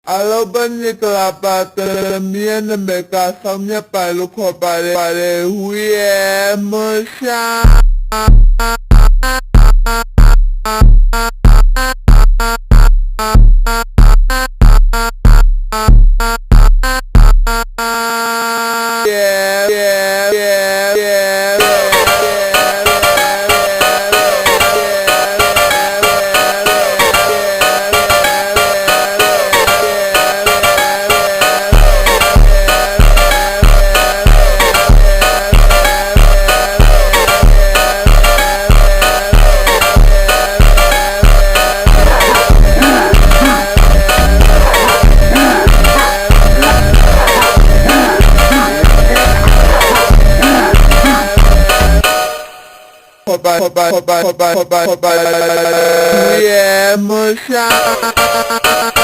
Alabani kelapa mian mereka samnya palu kopare pare huye mesya. Hoba, yeah, Musha.